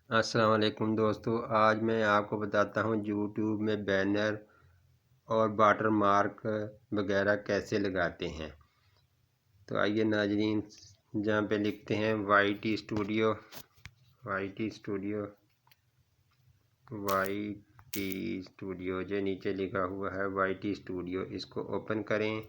अस्सलाम वालेकुम दोस्तों, आज मैं आपको बताता हूँ यूट्यूब में बैनर और वाटर मार्क वगैरह कैसे लगाते हैं। तो आइए नाजरीन, जहाँ पे लिखते हैं YT studio, YT studio, YT studio, जो नीचे लिखा हुआ है वाईटी स्टूडियो, इसको ओपन करें।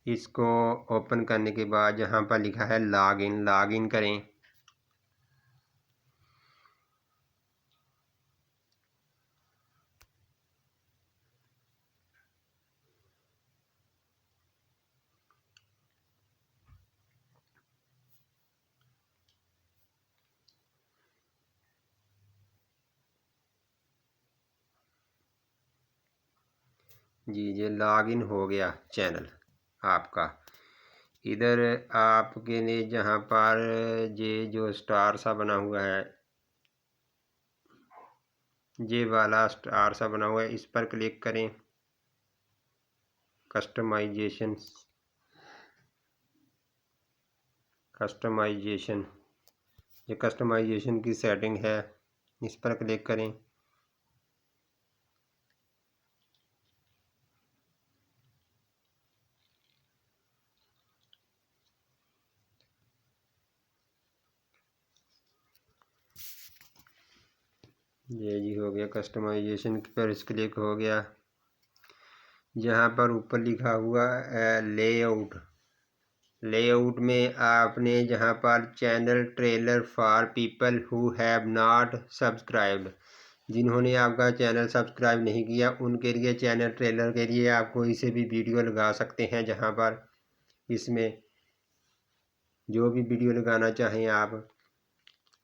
इसको ओपन करने के बाद यहाँ पर लिखा है लॉगिन करें। जी, ये लॉगिन हो गया चैनल आपका। इधर आपके लिए जहाँ पर ये जो स्टार सा बना हुआ है, ये वाला स्टार सा बना हुआ है, इस पर क्लिक करें। कस्टमाइजेशन ये कस्टमाइजेशन की सेटिंग है, इस पर क्लिक करें। ये जी हो गया कस्टमाइजेशन पर इस क्लिक हो गया। यहाँ पर ऊपर लिखा हुआ लेआउट में आपने जहाँ पर channel trailer for people who have not subscribed, जिन्होंने आपका चैनल सब्सक्राइब नहीं किया उनके लिए चैनल ट्रेलर के लिए आप कोई से भी वीडियो लगा सकते हैं। जहाँ पर इसमें जो भी वीडियो लगाना चाहें आप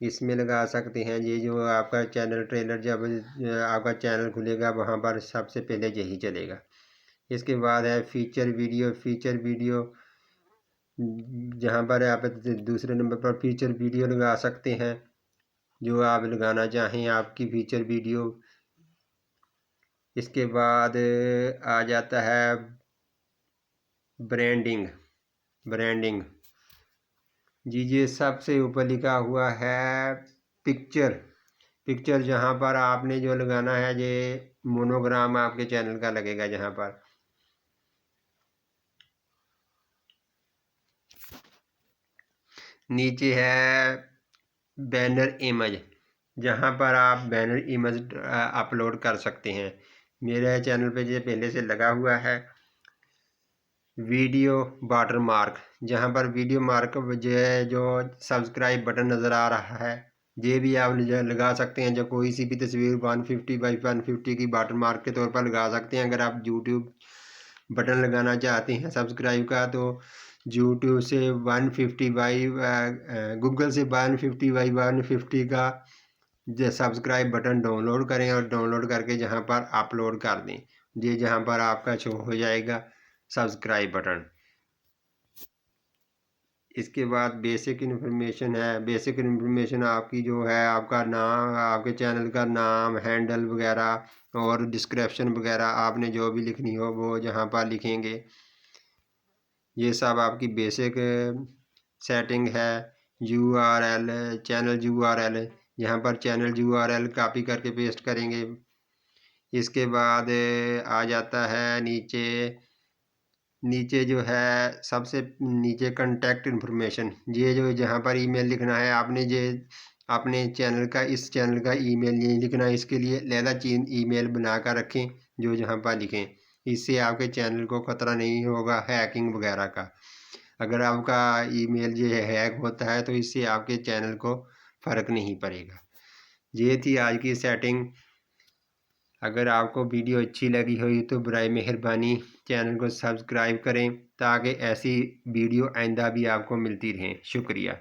इसमें लगा सकते हैं। ये जो आपका चैनल ट्रेलर, जब आपका चैनल खुलेगा वहाँ पर सबसे पहले यही चलेगा। इसके बाद है फीचर वीडियो, जहाँ पर आप दूसरे नंबर पर फीचर वीडियो लगा सकते हैं, जो आप लगाना चाहें आपकी फीचर वीडियो। इसके बाद आ जाता है ब्रांडिंग जी, ये सबसे ऊपर लिखा हुआ है पिक्चर, जहाँ पर आपने जो लगाना है ये मोनोग्राम आपके चैनल का लगेगा। जहाँ पर नीचे है बैनर इमेज, जहाँ पर आप बैनर इमेज अपलोड कर सकते हैं। मेरे चैनल पे ये पहले से लगा हुआ है। वीडियो वाटर मार्क, जहाँ पर वीडियो मार्क जो सब्सक्राइब बटन नज़र आ रहा है, ये भी आप लगा सकते हैं। जो कोई सी भी तस्वीर 150 बाई 150 की वाटर मार्क के तौर पर लगा सकते हैं। अगर आप यूट्यूब बटन लगाना चाहते हैं सब्सक्राइब का, तो यूट्यूब से 150 बाई गूगल से 150 बाई 150 का जो सब्सक्राइब बटन डाउनलोड करें और डाउनलोड करके जहाँ पर अपलोड कर दें। ये जहाँ पर आपका शो हो जाएगा सब्सक्राइब बटन। इसके बाद बेसिक इन्फॉर्मेशन है। बेसिक इन्फॉर्मेशन आपकी जो है, आपका नाम, आपके चैनल का नाम, हैंडल वगैरह और डिस्क्रिप्शन वगैरह आपने जो भी लिखनी हो वो जहाँ पर लिखेंगे। ये सब आपकी बेसिक सेटिंग है। URL, चैनल URL, यहाँ पर चैनल URL कॉपी करके पेस्ट करेंगे। इसके बाद आ जाता है नीचे जो है सबसे नीचे कॉन्टैक्ट इन्फॉर्मेशन, ये जो जहाँ पर ईमेल लिखना है आपने, ये अपने चैनल का, इस चैनल का ईमेल नहीं लिखना है। इसके लिए लैला चीन ईमेल बना कर रखें, जो जहाँ पर लिखें। इससे आपके चैनल को ख़तरा नहीं होगा हैकिंग वगैरह का। अगर आपका ईमेल जो है हैक होता है तो इससे आपके चैनल को फ़र्क नहीं पड़ेगा। ये थी आज की सेटिंग। अगर आपको वीडियो अच्छी लगी हो तो बराए मेहरबानी चैनल को सब्सक्राइब करें, ताकि ऐसी वीडियो आइंदा भी आपको मिलती रहें। शुक्रिया।